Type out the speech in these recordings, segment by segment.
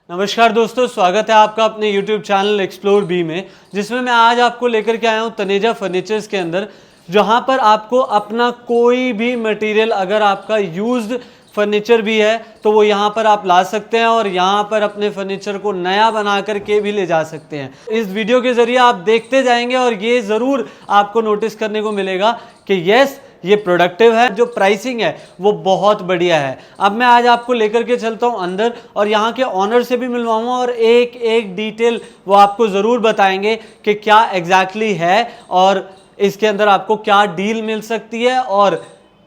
नमस्कार दोस्तों, स्वागत है आपका अपने YouTube चैनल एक्सप्लोर बी में, जिसमें मैं आज आपको लेकर के आया हूँ तनेजा फर्नीचर्स के अंदर, जहाँ पर आपको अपना कोई भी मटेरियल, अगर आपका यूज्ड फर्नीचर भी है तो वो यहाँ पर आप ला सकते हैं और यहाँ पर अपने फर्नीचर को नया बना करके भी ले जा सकते हैं। इस वीडियो के ज़रिए आप देखते जाएंगे और ये ज़रूर आपको नोटिस करने को मिलेगा कि यस, ये प्रोडक्टिव है, जो प्राइसिंग है वो बहुत बढ़िया है। अब मैं आज आपको लेकर के चलता हूँ अंदर और यहाँ के ऑनर से भी मिलवाऊंगा और एक एक डिटेल वो आपको ज़रूर बताएंगे कि क्या एग्जैक्टली है और इसके अंदर आपको क्या डील मिल सकती है। और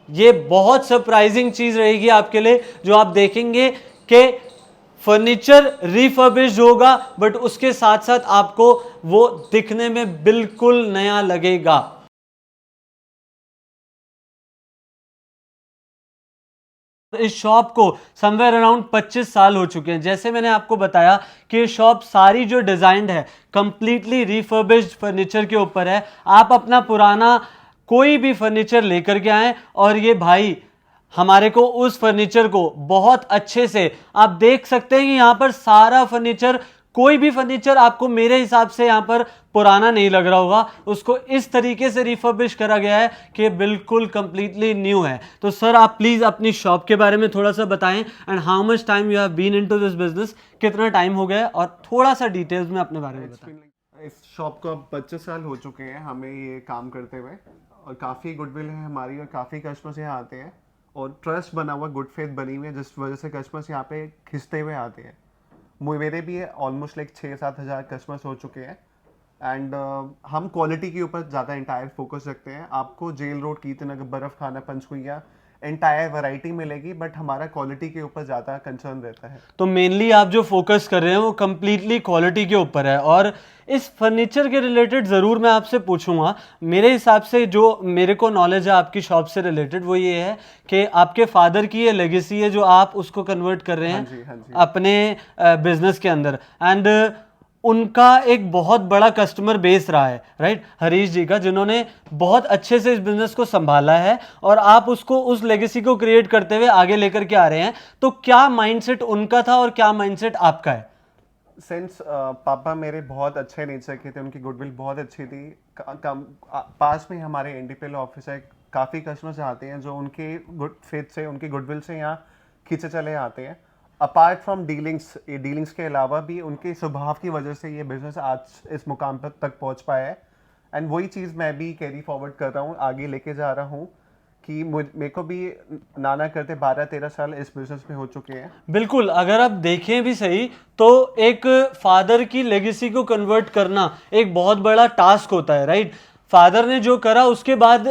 ये बहुत सरप्राइजिंग चीज़ रहेगी आपके लिए, जो आप देखेंगे कि फर्नीचर रिफर्बिश्ड होगा बट उसके साथ साथ आपको वो दिखने में बिल्कुल नया लगेगा। इस शॉप को समवेयर अराउंड 25 साल हो चुके हैं। जैसे मैंने आपको बताया कि ये शॉप सारी जो डिज़ाइंड है कंप्लीटली रिफर्बिश्ड फर्नीचर के ऊपर है। आप अपना पुराना कोई भी फर्नीचर लेकर के आएँ और ये भाई हमारे को उस फर्नीचर को बहुत अच्छे से, आप देख सकते हैं कि यहाँ पर सारा फर्नीचर, कोई भी फर्नीचर आपको मेरे हिसाब से यहाँ पर पुराना नहीं लग रहा होगा। उसको इस तरीके से रिफर्बिश करा गया है कि बिल्कुल कंप्लीटली न्यू है। तो सर, आप प्लीज अपनी शॉप के बारे में थोड़ा सा बताएं and how much time you have been into this business, कितना टाइम हो गया है और थोड़ा सा डिटेल्स में अपने बारे में बताएं। इस शॉप को अब 25 साल हो चुके हैं हमें ये काम करते हुए, और काफ़ी गुडविल है हमारी और काफ़ी कस्टमर्स यहाँ आते हैं और ट्रस्ट बना हुआ, गुड फेथ बनी हुई है, जिस वजह से कस्टमर्स यहाँ पे खिंचते हुए आते हैं। मेरे भी ऑलमोस्ट लाइक 6-7 हज़ार कस्टमर्स हो चुके हैं एंड हम क्वालिटी के ऊपर ज़्यादा इंटायर फोकस रखते हैं। आपको जेल रोड, कीर्तनगर, बर्फ़ खाना, पंचकुइया इंटायर वैरायटी मिलेगी, बट हमारा क्वालिटी के ऊपर ज़्यादा कंसर्न रहता है। तो मेनली आप जो फोकस कर रहे हैं वो कंप्लीटली क्वालिटी के ऊपर है। और इस फर्नीचर के रिलेटेड ज़रूर मैं आपसे पूछूंगा। मेरे हिसाब से जो मेरे को नॉलेज है आपकी शॉप से रिलेटेड, वो ये है कि आपके फादर की ये लेगेसी है जो आप उसको कन्वर्ट कर रहे हैं हाँ जी। अपने बिजनेस के अंदर। एंड उनका एक बहुत बड़ा कस्टमर बेस रहा है, राइट, हरीश जी का, जिन्होंने बहुत अच्छे से इस बिजनेस को संभाला है और आप उसको, उस लेगेसी को क्रिएट करते हुए आगे लेकर के आ रहे हैं। तो क्या माइंडसेट उनका था और क्या माइंडसेट आपका है? सिंस पापा मेरे बहुत अच्छे नेचर के थे, उनकी गुडविल बहुत अच्छी थी। पास में हमारे एनडीपीएल ऑफिस है, काफ़ी कस्टमर्स आते हैं जो उनके गुड फेथ से, उनकी गुडविल से यहाँ खींचे चले आते हैं। अपार्ट फ्रॉम डीलिंग्स के अलावा भी उनके स्वभाव की वजह से ये बिजनेस आज इस मुकाम पर तक पहुँच पाया है। एंड वही चीज़ मैं भी कैरी फॉरवर्ड कर रहा हूँ, आगे लेके जा रहा हूँ कि मेरे को भी नाना करते 12-13 साल इस बिजनेस में हो चुके हैं। बिल्कुल, अगर आप देखें भी सही तो एक फादर की लेगेसी को कन्वर्ट करना एक बहुत बड़ा टास्क होता है, राइट। फादर ने जो करा उसके बाद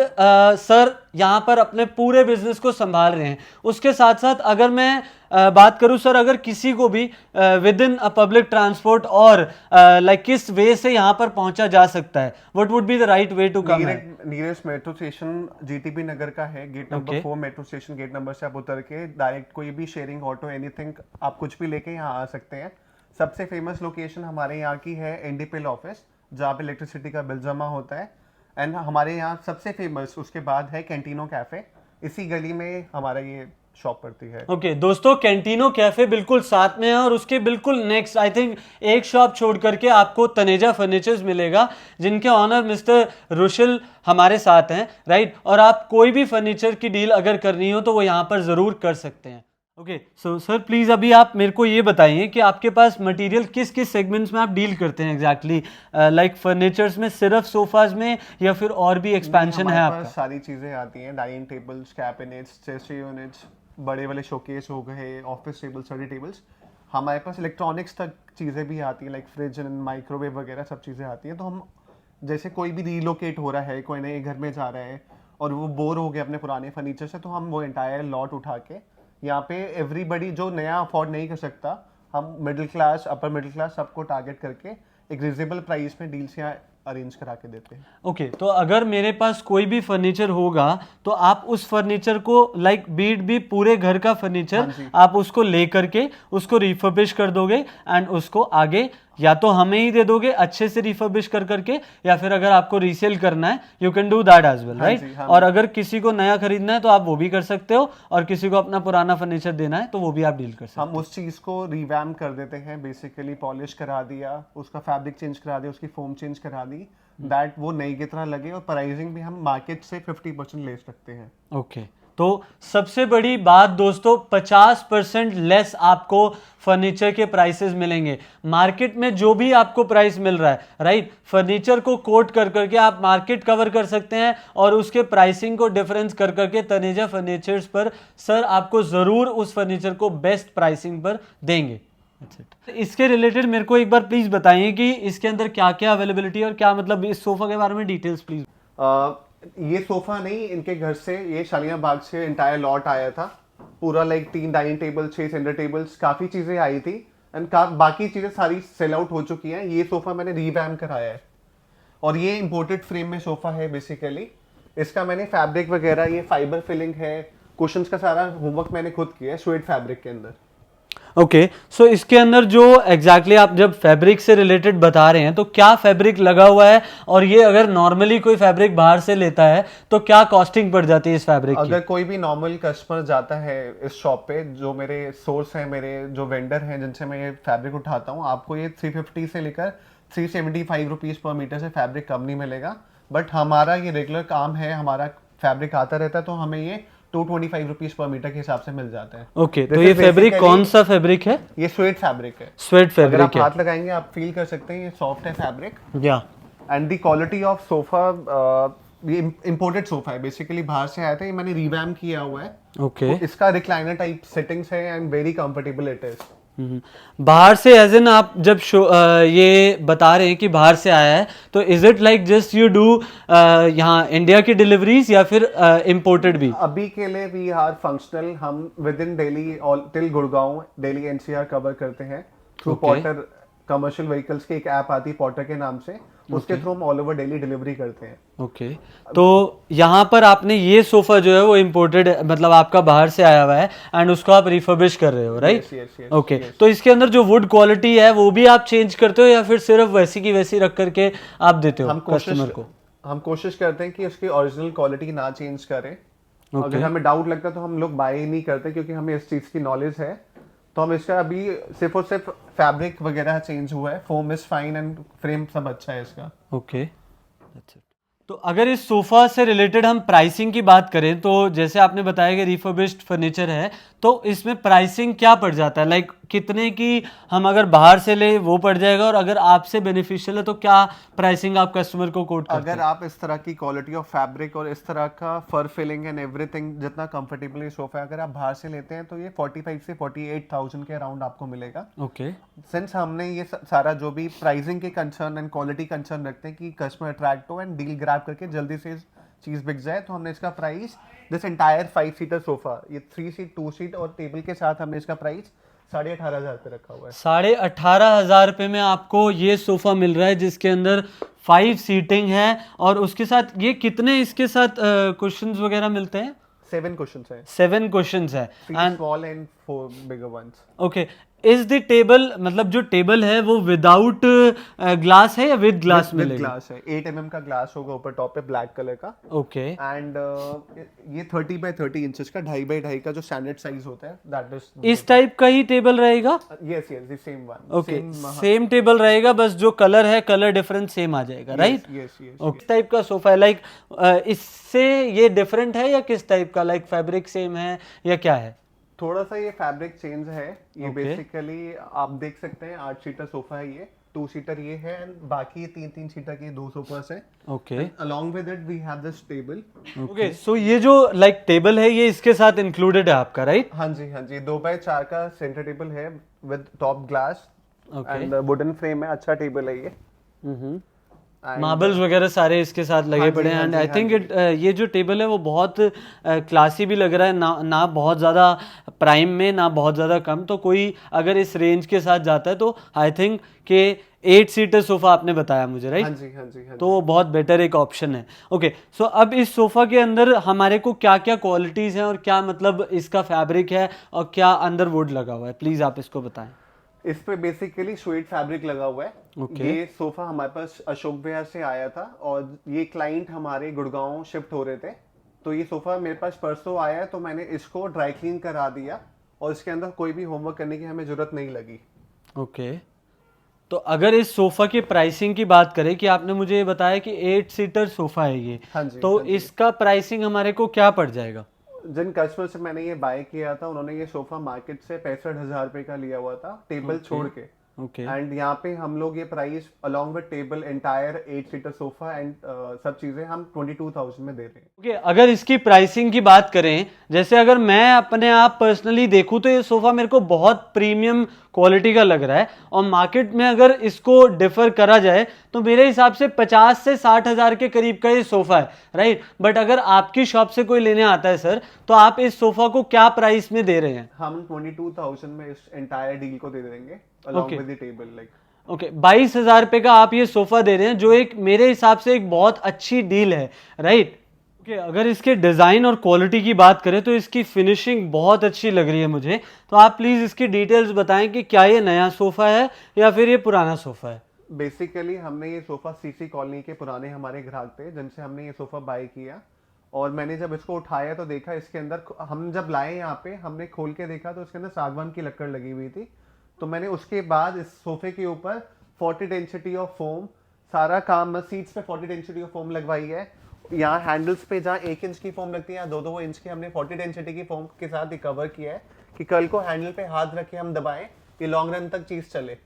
सर यहाँ पर अपने पूरे बिजनेस को संभाल रहे हैं। उसके साथ साथ अगर मैं बात करूँ सर, अगर किसी को भी within a public transport और लाइक किस वे से यहाँ पर पहुँचा जा सकता है, what would be the right way to come? Nearest metro station GTB Nagar का है, gate number 4 metro station gate number से आप उतर के डायरेक्ट कोई भी शेयरिंग ऑटो एनीथिंग आप कुछ भी लेके यहाँ आ सकते हैं। सबसे फेमस लोकेशन हमारे यहाँ की है एनडीपीएल ऑफिस, जहाँ पे इलेक्ट्रिसिटी का बिल जमा होता है। एंड हमारे यहाँ सबसे फेमस उसके बाद है कैंटीनो कैफे, इसी गली में हमारा ये शॉप पड़ती है। ओके दोस्तों, कैंटीनो कैफे बिल्कुल साथ में है और उसके बिल्कुल नेक्स्ट आई थिंक एक शॉप छोड़ करके आपको तनेजा फर्नीचर्स मिलेगा, जिनके ऑनर मिस्टर रुशिल हमारे साथ हैं, राइट। और आप कोई भी फर्नीचर की डील अगर करनी हो तो वो यहाँ पर ज़रूर कर सकते हैं। ओके सो सर, प्लीज़ अभी आप मेरे को ये बताइए कि आपके पास मटेरियल किस किस सेगमेंट्स में आप डील करते हैं एग्जैक्टली, लाइक फर्नीचर्स में, सिर्फ सोफाज में, या फिर और भी एक्सपेंशन है आपका? सारी चीज़ें आती हैं, dining tables, cabinets, chest units, बड़े वाले शोकेस हो गए, ऑफिस टेबल, स्टडी टेबल्स। हमारे पास इलेक्ट्रॉनिक्स तक चीज़ें भी आती हैं, लाइक फ्रिज एंड माइक्रोवेव वगैरह सब चीज़ें आती हैं। तो हम जैसे कोई भी रीलोकेट हो रहा है, कोई नए घर में जा रहा है और वो बोर हो गया अपने पुराने फर्नीचर से, तो हम वो एंटायर लॉट उठा के यहाँ पे एवरीबडी जो नया अफोर्ड नहीं कर सकता, हम middle class, upper middle class सबको टारगेट करके एक रिजनेबल प्राइस में डील्स यहाँ अरेंज करा के देते हैं। ओके तो अगर मेरे पास कोई भी फर्नीचर होगा तो आप उस फर्नीचर को, लाइक बीट भी पूरे घर का फर्नीचर, आप उसको ले करके उसको रिफर्बिश कर दोगे एंड उसको आगे या तो हमें ही दे दोगे अच्छे से रिफर्बिश कर करके, या फिर अगर आपको रीसेल करना है you can do that as well, right. और अगर किसी को नया खरीदना है तो आप वो भी कर सकते हो, और किसी को अपना पुराना फर्नीचर देना है तो वो भी आप डील कर सकते हो। हम उस चीज़ को रिवैम्प कर देते हैं, बेसिकली पॉलिश करा दिया, उसका फैब्रिक चेंज करा दिया, उसकी फोम चेंज करा दी, दैट वो नई की तरह लगे, और प्राइसिंग भी हम मार्केट से 50% ले सकते हैं। ओके तो सबसे बड़ी बात दोस्तों, 50% लेस आपको फर्नीचर के प्राइसेस मिलेंगे। मार्केट में जो भी आपको प्राइस मिल रहा है, राइट, फर्नीचर को कोट कर करके आप मार्केट कवर कर सकते हैं, और उसके प्राइसिंग को डिफरेंस कर करके तनेजा फर्नीचर्स पर सर आपको ज़रूर उस फर्नीचर को बेस्ट प्राइसिंग पर देंगे। इसके रिलेटेड मेरे को एक बार प्लीज़ बताइए कि इसके अंदर क्या क्या अवेलेबिलिटी और क्या, मतलब इस सोफ़ा के बारे में डिटेल्स प्लीज़। ये सोफा नहीं, इनके घर से ये शालिया बाग से इंटायर लॉट आया था पूरा, like 3 dining table, 6 centre tables, काफ़ी चीज़ें आई थी, एंड बाकी चीज़ें सारी सेल आउट हो चुकी हैं। ये सोफ़ा मैंने रीवैम्प कराया है, और ये इंपोर्टेड फ्रेम में सोफ़ा है बेसिकली। इसका मैंने फैब्रिक वगैरह, ये फाइबर फिलिंग है, कुशन्स का सारा होमवर्क मैंने खुद किया है स्वेट फैब्रिक के अंदर। ओके सो इसके अंदर जो एग्जैक्टली आप जब फैब्रिक से रिलेटेड बता रहे हैं तो क्या फैब्रिक लगा हुआ है, और ये अगर नॉर्मली कोई फैब्रिक बाहर से लेता है तो क्या कॉस्टिंग पड़ जाती है इस फैब्रिक की? अगर कोई भी नॉर्मल कस्टमर जाता है इस शॉप पे, जो मेरे सोर्स हैं, मेरे जो वेंडर हैं जिनसे मैं ये फैब्रिक उठाता हूँ, आपको ये 350 से लेकर 375 रुपीज़ पर मीटर से फैब्रिक कम नहीं मिलेगा। बट हमारा ये रेगुलर काम है, हमारा फैब्रिक आता रहता है, तो हमें ये 225 रुपीज पर मीटर के हिसाब से मिल जाता है। ओके तो ये फैब्रिक कौन सा फैब्रिक है? ये स्वेट फैब्रिक है। स्वेट फैब्रिक है। अगर आप हाथ लगाएंगे आप फील कर सकते हैं, ये सॉफ्ट है फैब्रिक। या and the quality of sofa, ये इंपोर्टेड सोफा है बेसिकली, बाहर से आया था, ये मैंने रिवैम्प किया हुआ है। ओके इसका रिक्लाइनर टाइप सेटिंग्स है and very comfortable it is. बाहर से एज इन आप जब ये बता रहे हैं कि बाहर से आया है, तो is it like just you do यहाँ इंडिया की डिलीवरीज या फिर इम्पोर्टेड भी? अभी के लिए वी आर फंक्शनल, हम with in Delhi till Gurgaon, Delhi NCR cover करते हैं थ्रू पॉटर कमर्शियल व्हीकल्स की एक ऐप आती है पॉटर के नाम से, उसके थ्रू हम ऑल ओवर दिल्ली डिलीवरी करते हैं। ओके तो यहाँ पर आपने ये सोफा जो है वो इम्पोर्टेड, मतलब आपका बाहर से आया हुआ है, एंड उसको आप रिफर्बिश कर रहे हो, राइट? ओके तो इसके अंदर जो वुड क्वालिटी है वो भी आप चेंज करते हो या फिर सिर्फ वैसी की वैसी रख करके आप देते हो कस्टमर को? हम कोशिश करते हैं कि उसकी ओरिजिनल क्वालिटी ना चेंज करें। अगर हमें डाउट लगता है तो हम लोग बाय ही नहीं करते, क्योंकि हमें इस चीज़ की नॉलेज है। तो हम इसका अभी सिर्फ और सिर्फ फैब्रिक वगैरह चेंज हुआ है, foam is fine and frame सब अच्छा है इसका। ओके तो अगर इस सोफ़ा से रिलेटेड हम प्राइसिंग की बात करें तो जैसे आपने बताया कि रिफर्बिश्ड फर्नीचर है, तो इसमें प्राइसिंग क्या पड़ जाता है? लाइक कितने की हम अगर बाहर से ले वो पड़ जाएगा, और अगर आपसे बेनिफिशियल है तो क्या प्राइसिंग आप कस्टमर को कोट करते हैं? अगर आप इस तरह की क्वालिटी ऑफ फैब्रिक और इस तरह का फर फिलिंग एंड एवरीथिंग, जितना कंफर्टेबल सोफा है, अगर आप बाहर से लेते हैं तो ये 45 से 48,000 के अराउंड आपको मिलेगा। ओके सिंस हमने ये सारा जो भी प्राइसिंग के कंसर्न एंड क्वालिटी कंसर्न रखते हैं कि कस्टमर अट्रैक्ट हो एंड डील ग्रैब करके जल्दी से चीज बिक जाए, तो हमने इसका price, this entire 5 seater sofa, ये 3 सीट 2 सीट और टेबल के साथ हमने इसका प्राइस 18,500 पे रखा हुआ है। 18,500 रुपये में आपको ये सोफ़ा मिल रहा है जिसके अंदर 5 सीटिंग है, और उसके साथ ये कितने इसके साथ कुशन्स वगैरह मिलते हैं? 7 कुशन्स हैं। 7 कुशन्स है, 3 small and 4 bigger ones. Okay is the table, मतलब जो टेबल है वो विदाउट ग्लास है या विद ग्लास मिलेगा? ग्लास है, 8 mm का ग्लास होगा ऊपर टॉप पे ब्लैक कलर का। ओके एंड ये 30 बाय 30 इंचेस का 2.5 बाय 2.5 का जो स्टैंडर्ड साइज होता है, दैट इज इस टाइप का ही टेबल रहेगा? Yes yes the same one. Okay same table रहेगा, बस जो कलर है कलर डिफरेंस सेम आ जाएगा, right? Yes yes. Okay type का सोफा है, लाइक इससे ये डिफरेंट है या किस टाइप का? लाइक फैब्रिक सेम है या क्या है? थोड़ा सा ये फैब्रिक चेंज है। ये बेसिकली आप देख सकते हैं 8 सीटर सोफा है, ये 2 सीटर ये है, एंड बाकी 3 सीटर के 2 सोफास है। Okay along with it we have this table. Okay so ये जो लाइक टेबल है ये इसके साथ इंक्लूडेड है आपका, राइट? हाँ जी हाँ जी, 2 बाय 4 का सेंटर टेबल है with top glass and wooden frame है, अच्छा टेबल है ये। मार्बल्स वगैरह सारे इसके साथ लगे पड़े हैं, एंड आई थिंक इट ये जो टेबल है वो बहुत क्लासी भी लग रहा है, ना बहुत ज़्यादा प्राइम में ना बहुत ज़्यादा कम, तो कोई अगर इस रेंज के साथ जाता है तो आई थिंक कि 8 सीटर सोफ़ा आपने बताया मुझे, राइट? हाँ जी हाँ जी हाँ तो वो बहुत बेटर एक ऑप्शन है। ओके सो अब इस सोफ़ा के अंदर हमारे को क्या क्या क्वालिटीज़ हैं और क्या मतलब इसका फैब्रिक है और क्या अंदर वुड लगा हुआ है, प्लीज़ आप इसको बताएं। इस पे बेसिकली स्वेट फैब्रिक लगा हुआ है। Okay. ये सोफा हमारे पास अशोक विहार से आया था और ये क्लाइंट हमारे गुड़गांव शिफ्ट हो रहे थे, तो ये सोफा मेरे पास परसों आया है, तो मैंने इसको ड्राई क्लीन करा दिया और इसके अंदर कोई भी होमवर्क करने की हमें जरूरत नहीं लगी। ओके तो अगर इस सोफा की प्राइसिंग की बात करें कि आपने मुझे ये बताया कि 8 सीटर सोफा है ये, हाँ जी, तो हाँ जी। इसका प्राइसिंग हमारे को क्या पड़ जाएगा? जिन कस्टमर से मैंने ये बाय किया था उन्होंने ये सोफा मार्केट से 65,000 रुपए का लिया हुआ था, टेबल छोड़ के। ओके एंड यहाँ पे हम लोग ये price along with table entire 8 seater sofa and सब चीजें हम 22,000 में दे रहे हैं। ओके अगर इसकी प्राइसिंग की बात करें, जैसे अगर मैं अपने आप पर्सनली देखूं तो ये सोफा मेरे को बहुत प्रीमियम क्वालिटी का लग रहा है और मार्केट में अगर इसको डिफर करा जाए तो मेरे हिसाब से 50 से 60 हज़ार के करीब का ये सोफा है, राइट। बट अगर आपकी शॉप से कोई लेने आता है सर, तो आप इस सोफा को क्या प्राइस में दे रहे हैं? हम 22,000 में इस एंटायर डील को दे देंगे along Okay. With the table like. Okay 22,000 रुपए का आप ये सोफा दे रहे हैं, जो एक मेरे हिसाब से एक बहुत अच्छी डील है, राइट। ओके अगर इसके डिज़ाइन और क्वालिटी की बात करें तो इसकी फिनिशिंग बहुत अच्छी लग रही है मुझे, तो आप प्लीज़ इसकी डिटेल्स बताएं कि क्या ये नया सोफ़ा है या फिर ये पुराना सोफ़ा है? बेसिकली हमने ये सोफा सीसी कॉलोनी के पुराने हमारे ग्राहक थे जिनसे हमने ये सोफा बाय किया, और मैंने जब इसको उठाया तो देखा इसके अंदर, हम जब लाए यहाँ पे हमने खोल के देखा तो इसके अंदर सागवान की लकड़ लगी हुई थी। तो मैंने उसके बाद इस सोफे के ऊपर 40 डेंसिटी ऑफ फोम सारा काम, सीट्स पे 40 डेंसिटी ऑफ फोम लगवाई है। यहाँ हैंडल्स पे जहाँ 1 इंच की फोम लगती है, यहाँ 2-2 इंच की हमने 40 डेंसिटी की फोम के साथ ही कवर किया है कि कल को हैंडल पे हाथ रखे हम दबाएं, ये लॉन्ग रन तक चीज चले।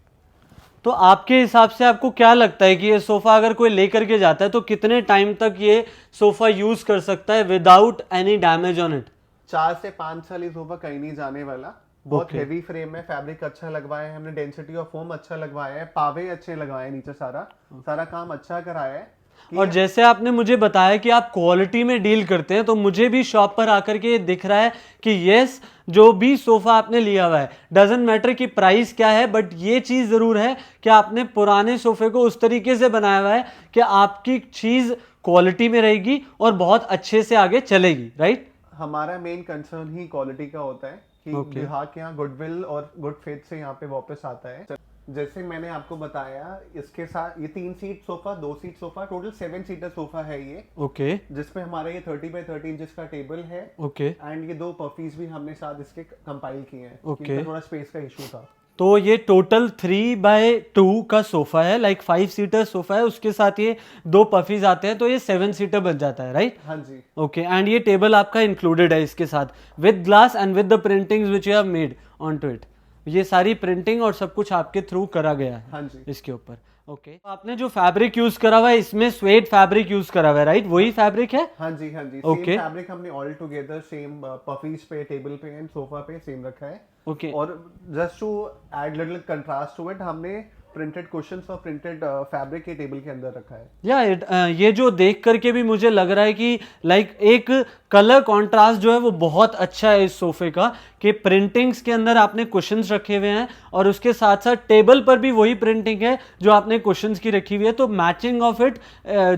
तो आपके हिसाब से आपको क्या लगता है कि ये सोफ़ा अगर कोई लेकर के जाता है तो कितने टाइम तक ये सोफ़ा यूज़ कर सकता है without any damage on it? 4 से 5 साल ये सोफा कहीं नहीं जाने वाला। बहुत Okay. हेवी फ्रेम है, फैब्रिक अच्छा लगवाया है हमने, डेंसिटी ऑफ फोम अच्छा लगवाया है, पावे अच्छे लगाए हैं, नीचे सारा काम अच्छा कराया है। और जैसे आपने मुझे बताया कि आप क्वालिटी में डील करते हैं, तो मुझे भी शॉप पर आकर के ये दिख रहा है कि यस, जो भी सोफ़ा आपने लिया हुआ है, डजेंट मैटर कि प्राइस क्या है, बट ये चीज़ ज़रूर है कि आपने पुराने सोफ़े को उस तरीके से बनाया हुआ है कि आपकी चीज़ क्वालिटी में रहेगी और बहुत अच्छे से आगे चलेगी, राइट। हमारा मेन कंसर्न ही क्वालिटी का होता है कि Okay. ग्राहक यहाँ गुडविल और गुड फेथ से यहाँ पे वापस आता है। जैसे मैंने आपको बताया, इसके साथ ये 3 seat sofa, 2 seat sofa, total 7 seater sofa है ये, ओके जिसमें हमारा ये 30 बाय 30 इंचेस का टेबल है। ओके एंड ये 2 पफीज भी हमने साथ इसके कंपाइल किए हैं। Okay. इनका थोड़ा स्पेस का इशू था। तो ये टोटल 3x2 का सोफ़ा है, लाइक 5 सीटर सोफ़ा है, उसके साथ ये 2 पफीज आते हैं, तो ये 7 सीटर बन जाता है, राइट। हाँ जी। ओके एंड ये टेबल आपका इंक्लूडेड है इसके साथ with glass and with the printings which you have made on to it. ये सारी प्रिंटिंग और सब कुछ आपके थ्रू करा गया है हाँ जी। इसके ऊपर। ओके आपने जो फैब्रिक यूज करा हुआ है, इसमें स्वेट फैब्रिक यूज करा हुआ है, राइट? वही फैब्रिक है? हाँ जी, हाँ जी। Okay. सेम फैब्रिक हमने ऑल टुगेदर सेम पफीज पे, टेबल पे एंड सोफा पे सेम रखा है। ओके और just to add little contrast to it, हमने प्रिंटेड कुशन्स और प्रिंटेड फैब्रिक के टेबल के अंदर रखा है। या ये जो देख करके भी मुझे लग रहा है कि लाइक एक कलर कॉन्ट्रास्ट जो है वो बहुत अच्छा है इस सोफे का, कि प्रिंटिंग्स के अंदर आपने कुशन्स रखे हुए हैं और उसके साथ साथ टेबल पर भी वही प्रिंटिंग है जो आपने कुशन्स की रखी हुई है, तो मैचिंग ऑफ इट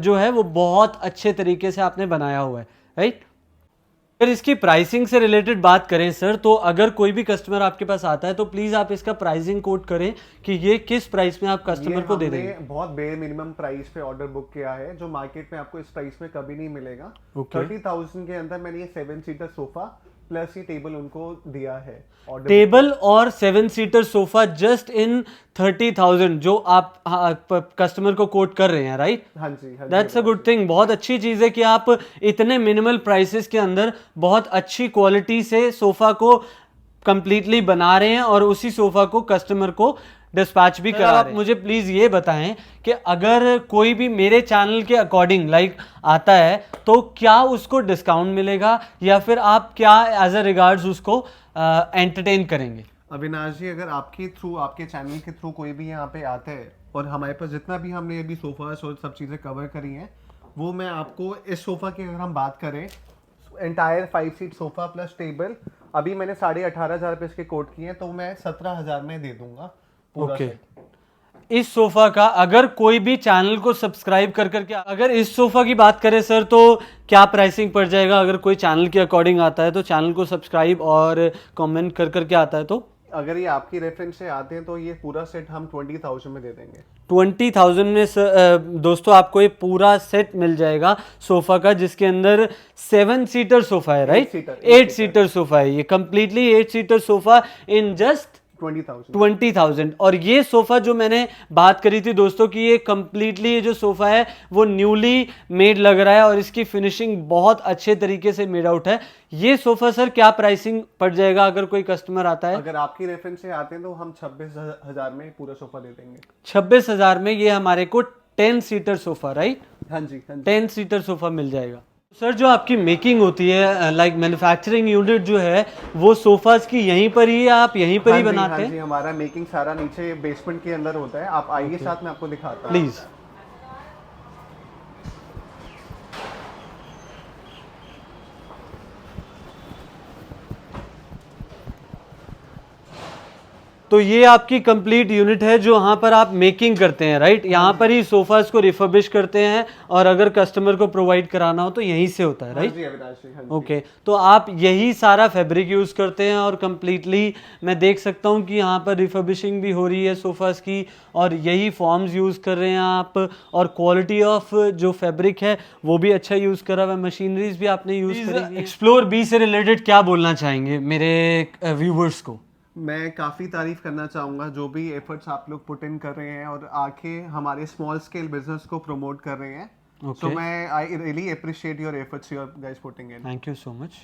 जो है वो बहुत अच्छे तरीके से आपने बनाया हुआ है, राइट। अगर इसकी प्राइसिंग से रिलेटेड बात करें सर, तो अगर कोई भी कस्टमर आपके पास आता है तो प्लीज आप इसका प्राइसिंग कोट करें कि ये किस प्राइस में आप कस्टमर को दे देंगे। बहुत बेयर मिनिमम प्राइस पे ऑर्डर बुक किया है, जो मार्केट में आपको इस प्राइस में कभी नहीं मिलेगा। Okay. 30,000 के अंदर मैंने ये 7 सीटर सोफा प्लस ये टेबल उनको दिया है। टेबल और 7 सीटर सोफा जस्ट इन 30,000 जो आप कस्टमर को कोट कर रहे हैं, राइट? हाँ जी, हाँ जी। That's a good thing. बहुत अच्छी चीज़ है कि आप इतने मिनिमल प्राइसेस के अंदर बहुत अच्छी क्वालिटी से सोफा को कंप्लीटली बना रहे हैं और उसी सोफा को कस्टमर को डिस्पैच भी करा रहे हैं। मुझे प्लीज ये बताएं कि अगर कोई भी मेरे चैनल के अकॉर्डिंग लाइक आता है तो क्या उसको डिस्काउंट मिलेगा या फिर आप क्या एज अ रिगार्ड्स उसको एंटरटेन करेंगे? अविनाश जी, अगर आपके थ्रू, आपके चैनल के थ्रू कोई भी यहाँ पे आता है और हमारे पास जितना भी हमने अभी सोफास और सब चीज़ें कवर करी हैं, वो मैं आपको इस सोफ़ा की अगर हम बात करें, entire 5 seat sofa plus table, अभी मैंने 18,500 रुपये इसके कोट किए हैं, तो मैं 17,000 में दे दूंगा पूरा ओके। सेट। इस सोफा का अगर कोई भी चैनल को सब्सक्राइब कर करके, अगर इस सोफा की बात करें सर तो क्या प्राइसिंग पड़ जाएगा? अगर कोई चैनल के अकॉर्डिंग आता है तो चैनल को सब्सक्राइब और कमेंट कर करके आता है तो अगर ये आपकी रेफरेंस से आते हैं तो ये पूरा सेट हम 20,000 में दे देंगे। 20,000 में दोस्तों आपको ये पूरा सेट मिल जाएगा सोफा का, जिसके अंदर 7 सीटर सोफा है, राइट? 8 सीटर सोफा है ये, completely 8 seater sofa in just 20,000। और ये सोफा जो मैंने बात करी थी दोस्तों कि ये कंप्लीटली ये जो सोफा है वो न्यूली मेड लग रहा है और इसकी फिनिशिंग बहुत अच्छे तरीके से मेड आउट है। ये सोफा सर क्या प्राइसिंग पड़ जाएगा अगर कोई कस्टमर आता है? अगर आपकी रेफरेंस से आते हैं तो हम 26,000 में पूरा सोफा दे देंगे। 26,000 में ये हमारे को 10 सीटर सोफा, राइट? हाँ जी, हाँ जी। 10 सीटर सोफा मिल जाएगा। सर जो आपकी मेकिंग होती है, लाइक मैन्युफैक्चरिंग यूनिट जो है वो सोफास की यहीं पर ही आप यहीं पर ही बनाते हैं? हाँ जी, हमारा मेकिंग सारा नीचे बेसमेंट के अंदर होता है। आप आइए साथ में आपको दिखाता हूँ प्लीज। तो ये आपकी कंप्लीट यूनिट है जो यहाँ पर आप मेकिंग करते हैं, राइट? यहाँ पर ही सोफास को रिफर्बिश करते हैं और अगर कस्टमर को प्रोवाइड कराना हो तो यहीं से होता है, राइट? हाँ जी अविनाश जी, हाँ जी। ओके, तो आप यही सारा फैब्रिक यूज़ करते हैं और कंप्लीटली मैं देख सकता हूँ कि यहाँ पर रिफर्बिशिंग भी हो रही है सोफास की और यही फॉर्म्स यूज़ कर रहे हैं आप, और क्वालिटी ऑफ जो फैब्रिक है वो भी अच्छा यूज़ करा हुआ है, मशीनरीज भी आपने यूज़ करी। एक्सप्लोर बी से रिलेटेड क्या बोलना चाहेंगे मेरे व्यूवर्स को? मैं काफ़ी तारीफ करना चाहूँगा जो भी एफर्ट्स आप लोग पुट इन कर रहे हैं और आके हमारे स्मॉल स्केल बिजनेस को प्रमोट कर रहे हैं। सो मैं I really appreciate your efforts you are guys putting in. Thank you so much.